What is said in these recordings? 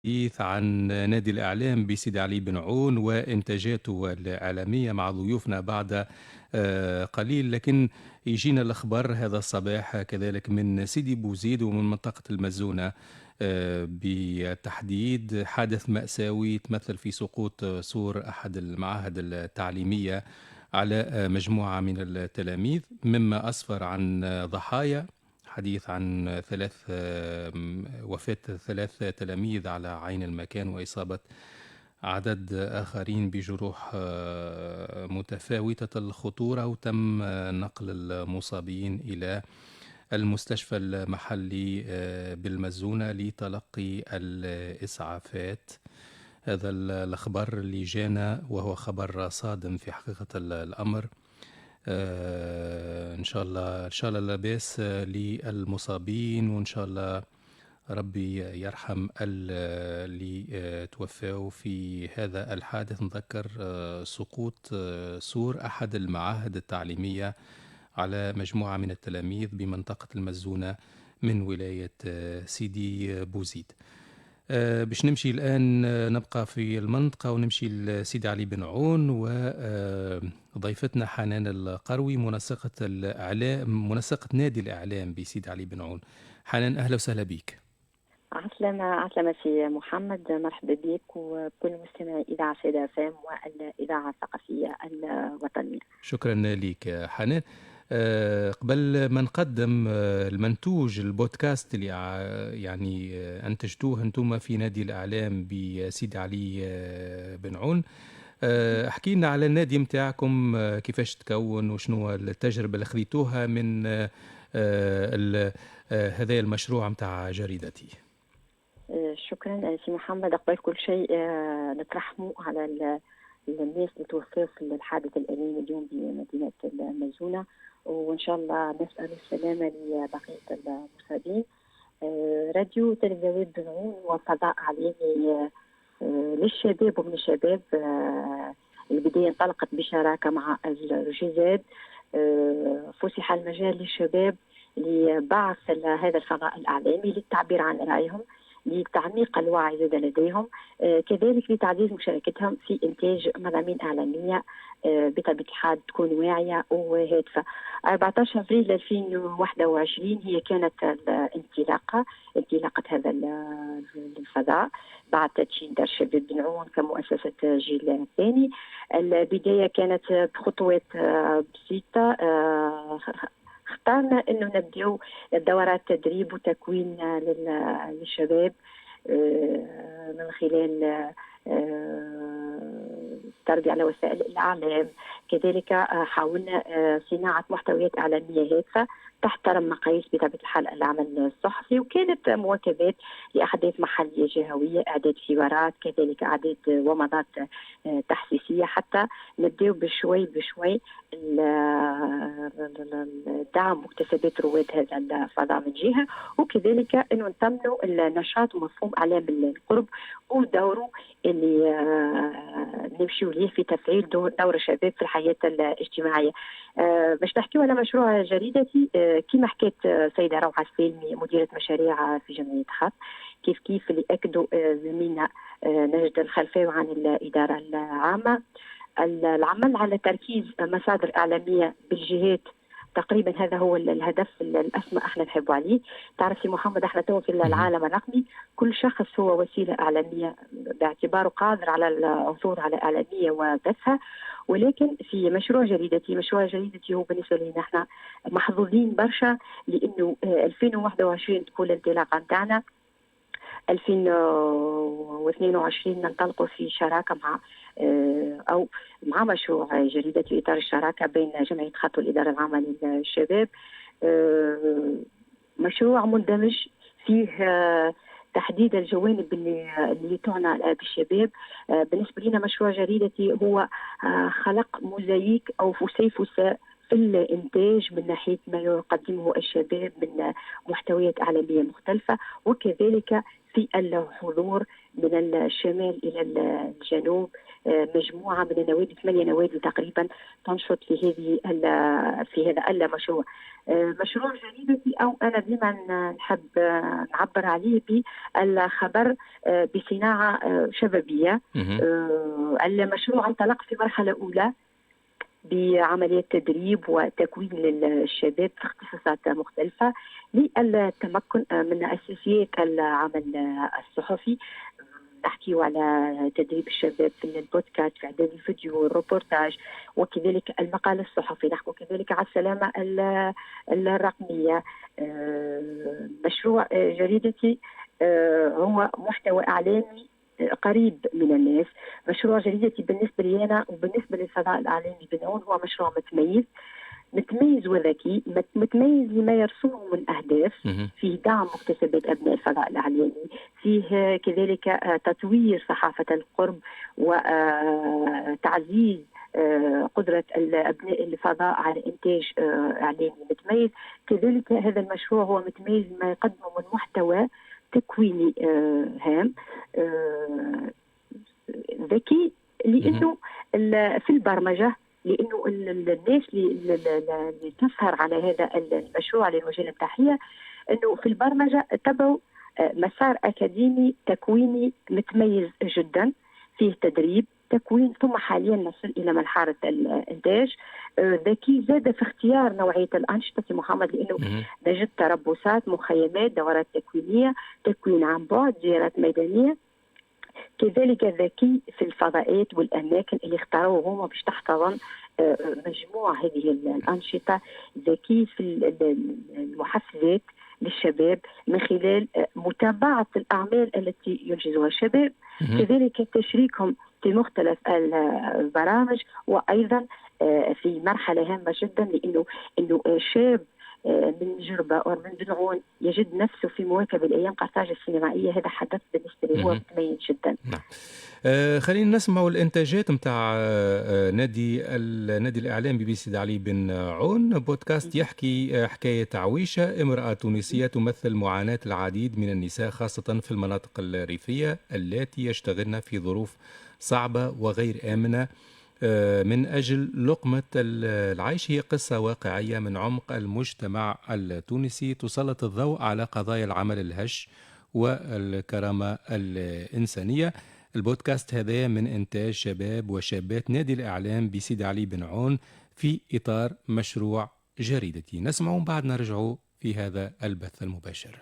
الحديث عن نادي الإعلام بسيدي علي بن عون وإنتاجاته الإعلامية مع ضيوفنا بعد قليل، لكن يجينا الأخبار هذا الصباح كذلك من سيدي بوزيد ومن منطقة المزونة. بالتحديد حادث مأساوي تمثل في سقوط سور أحد المعاهد التعليمية على مجموعة من التلاميذ، مما أسفر عن ضحايا. حديث عن وفاة 3 تلاميذ على عين المكان، وإصابة عدد آخرين بجروح متفاوتة الخطورة، وتم نقل المصابين إلى المستشفى المحلي بالمزونة لتلقي الإسعافات. هذا الأخبار اللي جانا وهو خبر صادم في حقيقة الأمر. إن شاء الله لا بأس للمصابين، وإن شاء الله ربي يرحم اللي توفوا في هذا الحادث. نذكر سقوط سور أحد المعاهد التعليمية على مجموعة من التلاميذ بمنطقة المزونة من ولاية سيدي بوزيد. باش نمشي الآن، نبقى في المنطقة ونمشي لسيدي علي بن عون، وضيفتنا حنان القروي منسقة الإعلام، منسقة نادي الإعلام بسيدي علي بن عون. حنان، أهلا وسهلا بك. عسلامة سي محمد، مرحبا بك وكل مستمعي إذاعة سيدة فام والإذاعة الثقافية الوطنية. شكرا لك حنان. قبل ما نقدم المنتوج البودكاست اللي يعني أنتجتوه أنتم في نادي الإعلام بسيدي علي بن عون، احكي لنا على النادي متاعكم، كيفاش تكون وشنو التجربة اللي خذيتوها من هذا المشروع متاع جريدتي. شكرا سي محمد. قبل كل شيء نترحموا على الناس اللي توفوا في الحادث الأليم اليوم بمدينة المزونة، وإن شاء الله نسأل السلامة لبقية المصابين. راديو تلفزيون بن عون وفضاء إعلامي للشباب ومن الشباب. البداية انطلقت بشراكة مع الجزاد. فسح المجال للشباب لبعث هذا الفضاء الإعلامي للتعبير عن رأيهم، لتعميق الوعي لديهم، كذلك لتعزيز مشاركتهم في إنتاج مضامين إعلامية بطبيعة الحال تكون واعية وهادفة. 14 أبريل 2021 هي كانت انطلاقة هذا الفضاء بعد تدشين دار الشباب بن عون كمؤسسة جيل ثاني. البداية كانت بخطوات بسيطة. اخترنا انه نبدأ دورات تدريب وتكوين للشباب من خلال التربية على وسائل الإعلام. كذلك حاولنا صناعة محتويات إعلامية هادفة تحترم مقاييس بطبيعة الحال العمل الصحفي، وكانت مواكبات لأحداث محلية جهوية، إعداد حوارات، كذلك إعداد ومضات تحسيسية، حتى نبدأ بشوي دعم مكتسبات رواد هذا الفضاء من جهة، وكذلك أنه نتمنوا النشاط ومفهوم إعلام القرب ودوره اللي نمشيوا ليه في تفعيل دور الشباب في الحياة الاجتماعية. باش نحكيو على مشروع جريدتي، كما حكيت سيدة روعة السالمي مديرة مشاريع في جمعية خط، كيف اللي أكدوا زميلنا نجد الخلفاوي عن الإدارة العامة، العمل على تركيز مصادر إعلامية بالجهات. تقريبا هذا هو الهدف الأسمى احنا نحب عليه. تعرف يا محمد، احنا تو في العالم الرقمي كل شخص هو وسيلة إعلامية باعتباره قادر على العثور على إعلامية وبثها، ولكن في مشروع جريدتي هو بالنسبة لنا احنا محظوظين برشا، لأنه 2021 تكون الانطلاقة نتاعنا، 2022 ننطلقوا في شراكة مع مشروع جريدة في إطار الشراكة بين جمعية خط والإدارة العامة للشباب. مشروع مندمج فيه تحديد الجوانب اللي تعنى بالشباب. بالنسبة لنا مشروع جريدتي هو خلق موزايك أو فسيفساء في الإنتاج من ناحية ما يقدمه الشباب من محتويات إعلامية مختلفة، وكذلك في الحضور من الشمال إلى الجنوب، مجموعة من النوادي، 8 نوادي تقريبا تنشط في هذا المشروع. مشروع جريدتي، أو أنا ديما نحب نعبر عليه بالخبر بصناعة شبابية. المشروع انطلق في مرحلة أولى بعملية تدريب وتكوين للشباب في اختصاصات مختلفة للتمكن من أساسيات العمل الصحفي. نحكي على تدريب الشباب في البودكاست، في إعداد الفيديو، الروبورتاج، وكذلك المقال الصحفي. نحكي كذلك على السلامة الرقمية. مشروع جريدتي هو محتوى إعلامي قريب من الناس. مشروع جريدتي بالنسبة لي أنا وبالنسبة للفضاء الإعلامي بنعون هو مشروع متميز وذكي، متميز لما يرسمه من أهداف. فيه دعم مكتسبات أبناء الفضاء الإعلامي، فيه كذلك تطوير صحافة القرب وتعزيز قدرة أبناء الفضاء على إنتاج إعلامي متميز. كذلك هذا المشروع هو متميز ما يقدمه من محتوى تكويني هام ذكي، لأنه في البرمجة، لأنه الناس اللي تسهر على هذا المشروع للوجه التحية أنه في البرمجة تبعوا مسار أكاديمي تكويني متميز جدا، فيه تدريب تكوين، ثم حاليا نصل إلى مرحلة الإنتاج. ذكي زاد في اختيار نوعية الأنشطة محمد، لأنه نجد تربصات، مخيمات، دورات تكوينية، تكوين عن بعد، زيارات ميدانية. كذلك ذكي في الفضاءات والأماكن اللي اختاروه هما باش تحتضن مجموعة هذه الأنشطة. ذكي في المحفزات للشباب من خلال متابعة الأعمال التي ينجزها الشباب، كذلك تشريكهم في مختلف البرامج، وأيضا في مرحلة هامة جدا، لأنه شاب من جربة أو من بنعون يجد نفسه في مواكبة الأيام قرطاج السينمائية. هذا حدث بالنسبة لي هو متميز جدا. نعم. خلينا نسمع الإنتاجات متاع نادي الإعلام بسيدي علي بن عون. بودكاست يحكي حكاية عويشة، امرأة تونسية تمثل معاناة العديد من النساء خاصة في المناطق الريفية التي يشتغلن في ظروف صعبة وغير آمنة من أجل لقمة العيش. هي قصة واقعية من عمق المجتمع التونسي تسلط الضوء على قضايا العمل الهش والكرامة الإنسانية. البودكاست هذا من إنتاج شباب وشابات نادي الإعلام بسيدي علي بن عون في إطار مشروع جريدتي. نسمع بعد نرجع في هذا البث المباشر.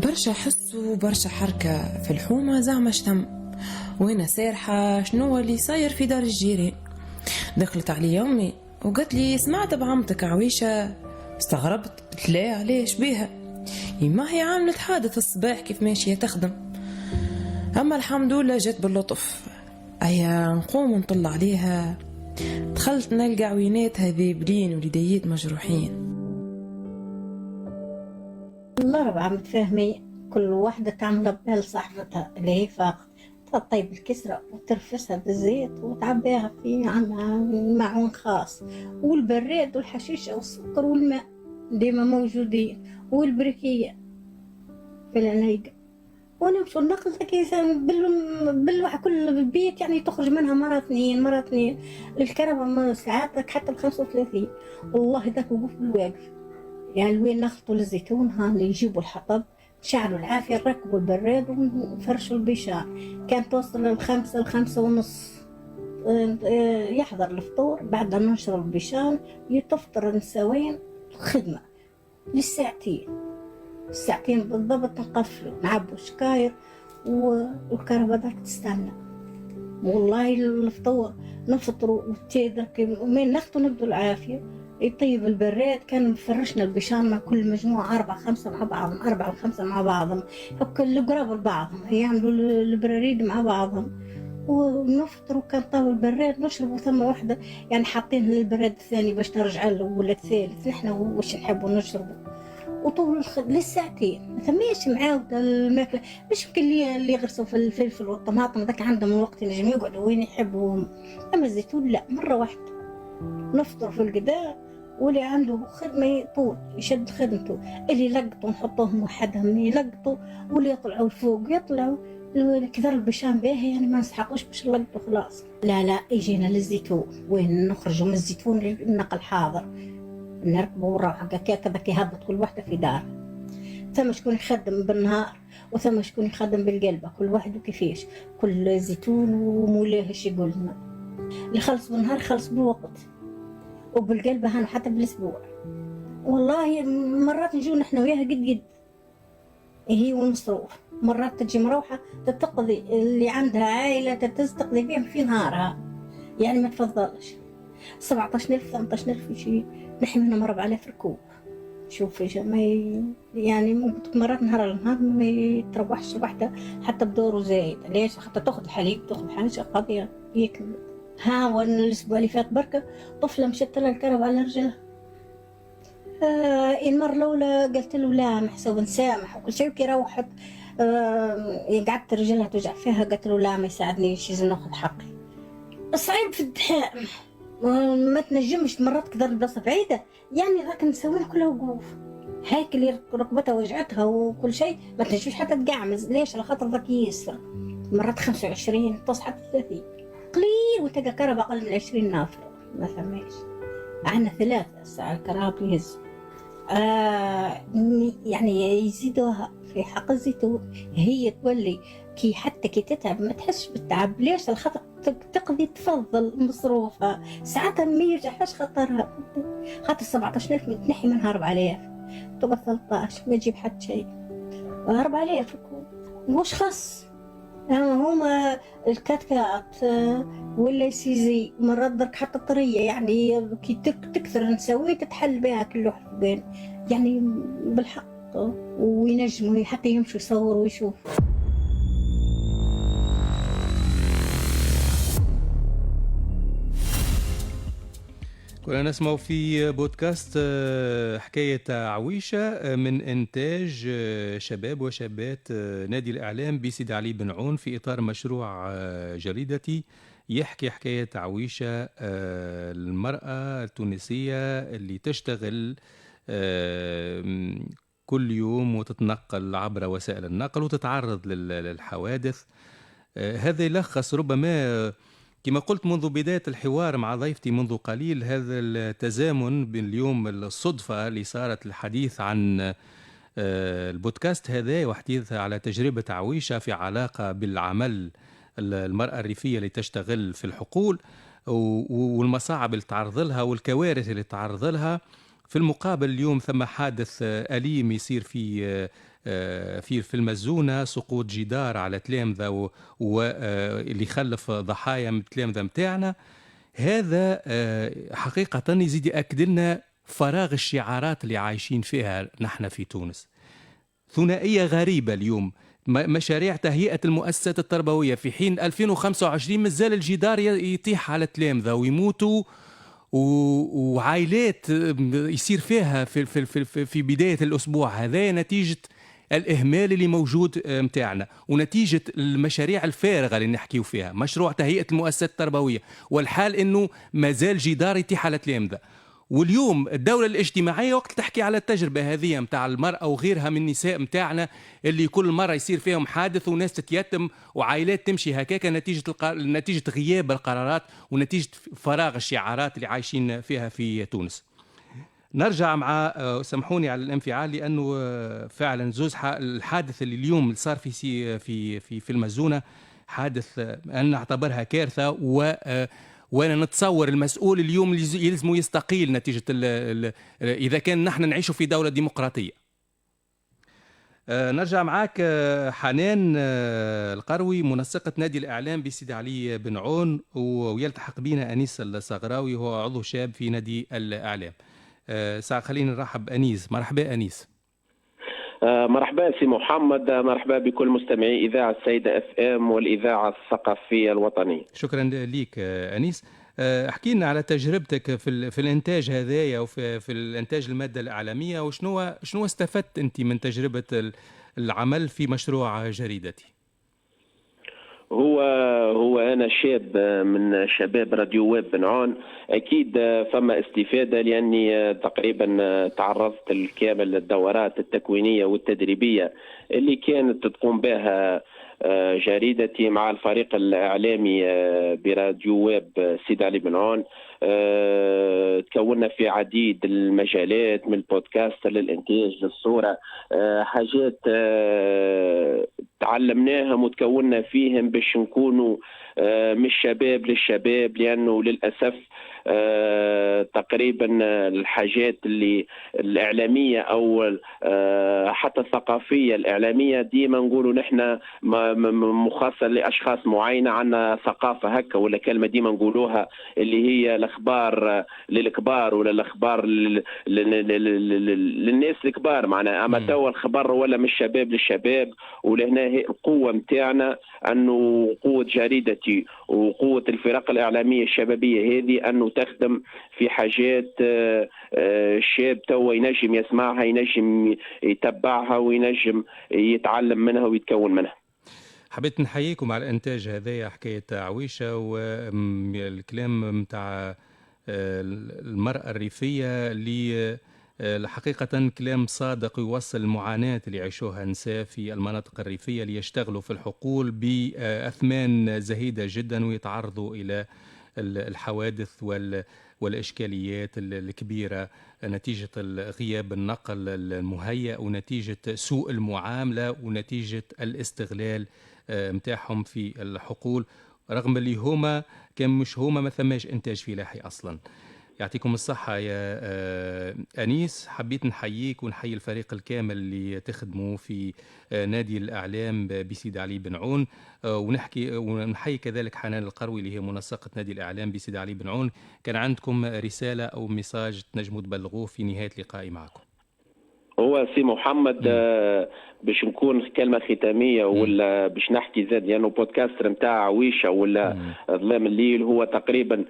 برشا حس وبرشا حركة في الحومة، زعما شتم وانا سارحة شنو اللي صاير في دار الجيران. دخلت علي أمي وقالت لي سمعت بعمتك عويشة. استغربت، قلت لا علاش بيها؟ ما هي عاملة حادث الصباح كيف ماشية تخدم. أما الحمد لله جت باللطف. أيا نقوم ونطلع عليها، دخلت نلقى عوينات هذي بلين ولديات مجروحين. الله ربع متفاهمي، كل واحدة تعمل بها لصاحبتها اللي هي فاقت. تطيب الكسرة وترفسها بالزيت وتعبيها في عندها معون خاص، والبراد والحشيشة والسكر والماء ديما موجودين، والبركية في العناية. ونمشوا نقل كيسة بالواحد كل بيت يعني تخرج منها مرة اثنين الكربة ساعات حتى ب35. والله ذاك وقف بالواقف يعني وين نخلطوا الزيتون ها اللي يجيبوا الحطب، شعلوا العافية، ركبوا البراد ونفرشوا البيشار. كانت توصل ل5 ل5:30 يحضر الفطور، بعد ما نشرب البيشار يتفطر نسوين الخدمة للساعتين بالضبط. نقفلوا نعبوا شكاير والكهرباء ذاك تستنى. والله الفطور نفطروا والتيدر ومين ناخدوا نبدو العافية. يطيب البراد، كان مفرشنا البيشامة كل مجموعة 4-5 مع بعضهم، 4 و5 مع بعضهم، كل قراب لبعضهم، يعملوا البراريد مع بعضهم ونفطروا. كان طاول البراد نشربوا ثم واحدة يعني حاطين البراد الثاني باش ترجع له ولا الثالث، نحن واش نحبوا نشربوا. وطول للساعتين ما ثماش معاودة الماكلة. مش يمكن اللي يغرسوا في الفلفل والطماطم ذاك عندهم الوقت ينجم يقعدوا وين يحبوا، أما الزيتون لا، مرة واحدة نفطر في الغداء واللي عنده خدمة يطول يشد خدمته، اللي يلقطوا نحطوهم وحدهم يلقطوا، واللي يطلعوا الفوق يطلعوا. كثر البشام باهي يعني ما نسحقوش باش نلقطوا خلاص. لا يجينا للزيتون، وين نخرجوا من الزيتون للنقل حاضر، نركبوا ونروح هكا كذا يهبط كل واحدة في دار. ثم شكون يخدم بالنهار وثم شكون يخدم بالقلبة، كل واحد وكيفاش، كل زيتون ومولاه ايش يقول لنا. اللي خلص بالنهار خلص بالوقت، وبالقلبة هنا حتى بالاسبوع. والله مرات نجو نحن وياها قد هي والمصروف، مرات تجي مروحة تتقضي اللي عندها عائلة تستقضي بهم في نهارها، يعني ما تفضلش 17,000 18,000 شيء، نحن منهم 4,000 ركوب. شوف ما يعني مرات نهار النهار ما يتروحش وحدة حتى بدوره زايد. ليش؟ حتى تاخذ الحليب تاخذ حاجة قضية يكمل. ها وانا الاسبوع اللي فات بركة طفلة مشت لها الكرب على رجلها. المرة الأولى قلت له لا محسوب نسامح وكل شيء، وكي روحت قعدت رجلها توجع فيها، قلت له لا ما يساعدنيش لازم ناخذ حقي. صعيب في الدحاء ما تنجمش مرات كذا البلاصة بعيدة، يعني راك نسويها كلها وقوف. هيك اللي ركبتها وجعتها وكل شيء ما تنجمش حتى تقعمز. ليش؟ على خاطر ذاك يسر مرات 25 تصحى 30 قليل، وتلقى كرب أقل من 20 نافر ما فماش. عندنا 3 ساعة الكراب يهز. يعني يزيدوها في حق الزيتون، هي تولي كي حتى كي تتعب ما تحسش بالتعب. ليش؟ الخاطر تقضي تفضل مصروفها ساعتها ما يرجعش خطرها. خاطر 17,000 تنحي منها 4,000 تبقى 13 ما تجيب حد شيء. 4,000 يكون وش خص. هما الكاتكات ولا سيزي مرات درك حتى طرية، يعني كي تكثر نسوي تتحل بها كل حبين يعني بالحق، وينجموا حتى يمشوا يصوروا ويشوفوا. كنا نسمع في بودكاست حكاية عويشة من إنتاج شباب وشابات نادي الإعلام بسيدي علي بن عون في إطار مشروع جريدتي يحكي حكاية عويشة، المرأة التونسية اللي تشتغل كل يوم وتتنقل عبر وسائل النقل وتتعرض للحوادث. هذا يلخص ربما كما قلت منذ بداية الحوار مع ضيفتي منذ قليل، هذا التزامن بين اليوم الصدفة اللي صارت الحديث عن البودكاست هذا وحديث على تجربة عويشة في علاقة بالعمل المرأة الريفية اللي تشتغل في الحقول والمصاعب اللي تعرض لها والكوارث اللي تعرض لها. في المقابل اليوم ثم حادث أليم يصير في المزونة، سقوط جدار على تلامذة واللي يخلف ضحايا من التلامذة متاعنا. هذا حقيقة يزيد يأكد لنا فراغ الشعارات اللي عايشين فيها نحن في تونس. ثنائية غريبة اليوم، مشاريع تهيئة المؤسسات التربوية في حين 2025 مازال الجدار يطيح على تلامذة ويموتوا وعائلات يصير فيها في بداية الأسبوع هذا نتيجة الإهمال اللي موجود متاعنا ونتيجة المشاريع الفارغة اللي نحكيو فيها، مشروع تهيئة المؤسسات التربوية، والحال إنه مازال جدار يطيح على تلامذة. واليوم الدولة الاجتماعية وقت تحكي على التجربة هذه متاع المرأة وغيرها من النساء متاعنا اللي كل مرة يصير فيهم حادث وناس تتيتم وعائلات تمشي هكاك نتيجة غياب القرارات ونتيجة فراغ الشعارات اللي عايشين فيها في تونس. نرجع مع سامحوني على الانفعال لأنه فعلا زوز الحادث اللي اليوم صار في المزونة حادث أنا أعتبرها كارثة وانا نتصور المسؤول اليوم يلزم يستقيل نتيجة إذا كان نحن نعيش في دولة ديمقراطية. نرجع معاك حنان القروي منسقة نادي الإعلام بسيدي علي بن عون، ويلتحق بنا أنيس الصغراوي وهو عضو شاب في نادي الإعلام. خلينا نرحب أنيس. مرحبا أنيس. مرحبا سي محمد، مرحبا بكل مستمعي إذاعة السيدة FM والإذاعة الثقافية الوطنية. شكرا لك أنيس. احكي لنا على تجربتك في الانتاج هذايا وفي الانتاج المادة الإعلامية، وشنو استفدت أنت من تجربة العمل في مشروع جريدتي؟ هو أنا شاب من شباب راديو ويب بنعون. أكيد فما استفادة، لأني تقريبا تعرضت لكامل الدورات التكوينية والتدريبية اللي كانت تقوم بها جريدتي مع الفريق الإعلامي براديو ويب سيد علي بنعون. تكوننا في عديد المجالات، من البودكاست للإنتاج للصورة، حاجات تعلمناهم وتكوننا فيهم باش نكونوا من الشباب للشباب، لأنه للأسف تقريبا الحاجات اللي الإعلامية أو حتى الثقافية الإعلامية ديما نقولوا نحن مخصصة لأشخاص معينة، عنا ثقافة هكا ولا كلمة ديما نقولوها اللي هي الأخبار للكبار ولا الأخبار للناس الكبار معنا. أما توا الخبر ولا من الشباب للشباب، ولهنا القوة متاعنا أنه قوة جريدتي وقوة الفرق الإعلامية الشبابية هذه أنه تخدم في حاجات الشاب توا ينجم يسمعها، ينجم يتبعها، وينجم يتعلم منها ويتكون منها. حبيت نحييكم على الإنتاج هذايا، حكاية عويشة والكلام متاع المرأة الريفية اللي حقيقة كلام صادق يوصل المعاناة اللي يعيشوها النساء في المناطق الريفية ليشتغلوا في الحقول بأثمان زهيدة جدا، ويتعرضوا إلى الحوادث والإشكاليات الكبيرة نتيجة غياب النقل المهيأ، ونتيجة سوء المعاملة، ونتيجة الاستغلال متاعهم في الحقول، رغم اللي هما كان مش هما ما ثماش إنتاج فلاحي أصلا. يعطيكم الصحة يا أنيس. حبيت نحييك ونحيي الفريق الكامل اللي تخدموا في نادي الإعلام بسيد علي بنعون، ونحيي كذلك حنان القروي اللي هي منسقة نادي الإعلام بسيد علي بنعون. كان عندكم رسالة أو ميساج تنجموا تبلغوه في نهاية لقائي معكم؟ هو سي محمد باش نكون كلمة ختامية ولا باش نحكي زاد، يعني بودكاست نتاع عويشة ولا ظلام الليل هو تقريبا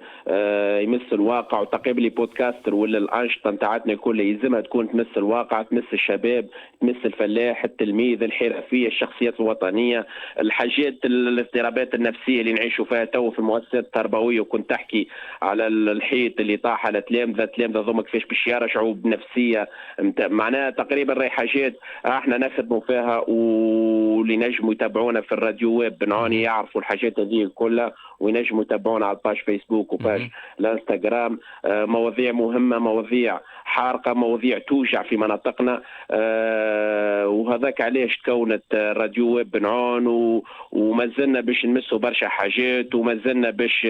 يمس الواقع، وتقريبا لي بودكاستر ولا الأنشطة نتاعتنا كلها يلزمها تكون تمس الواقع، تمس الشباب، تمس الفلاح، التلميذ، الحرفية، الشخصيات الوطنية، الحاجات الاضطرابات النفسية اللي نعيشوا فيها تو في المؤسسات التربوية. وكنت تحكي على الحيط اللي طاح على تلامذة ضمك كيفاش باش يرجعوا بنفسية، معناها تقريبا راهي حاجات احنا نخدموا فيها، واللي نجموا يتابعونا في الراديو ويب بنعاني يعرفوا الحاجات هذه كلها، وينجموا يتابعونا على الباج فيسبوك وباج الانستغرام. مواضيع مهمة، مواضيع حارقة، مواضيع توجع في مناطقنا، وهذاك علاش تكونت راديو ويب بنعون، وما زلنا باش نمسوا برشا حاجات، وما زلنا باش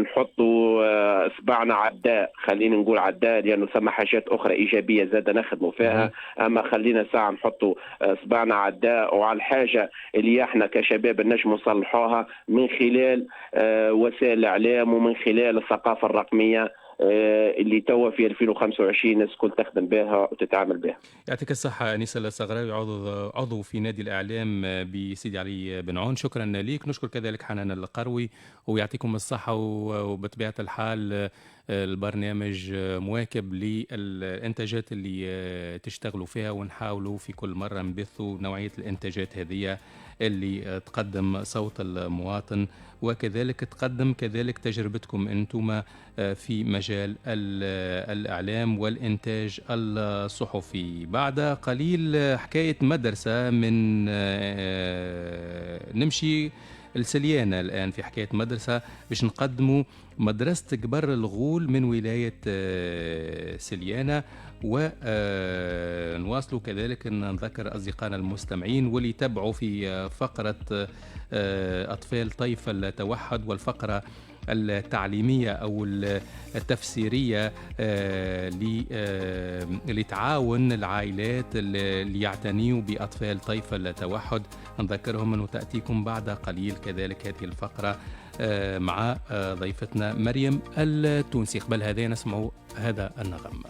نحطوا اصبعنا عداء، خلينا نقول عداء، لانه ثم حاجات اخرى ايجابيه زاد نخدموا فيها، اما خلينا ساعه نحطوا اصبعنا عداء وعلى الحاجه اللي احنا كشباب نجموا نصلحوها من خلال وسائل الاعلام، ومن خلال الثقافه الرقميه اللي توا في 2025 الناس الكل تخدم بها وتتعامل بها. يعطيك الصحة أنيس الصغراوي، عضو في نادي الإعلام بسيدي علي بنعون. شكرا لك. نشكر كذلك حنان القروي، ويعطيكم الصحة. وبطبيعة الحال البرنامج مواكب للإنتاجات اللي تشتغلوا فيها، ونحاولوا في كل مرة نبثوا نوعية الإنتاجات هذه اللي تقدم صوت المواطن، وكذلك تقدم كذلك تجربتكم أنتم في مجال الإعلام والإنتاج الصحفي. بعد قليل حكاية مدرسة من نمشي السليانة الآن في حكاية مدرسة باش نقدموا مدرسة كبر الغول من ولاية سليانة، ونواصلوا كذلك أن نذكر أصدقائنا المستمعين واللي يتبعوا في فقرة أطفال طيف التوحد والفقرة التعليمية أو التفسيرية لتعاون العائلات اللي يعتنيوا بأطفال طيف التوحد. نذكرهم أنه تأتيكم بعد قليل كذلك هذه الفقرة مع ضيفتنا مريم التونسي. قبل هذا نسمع هذا النغم.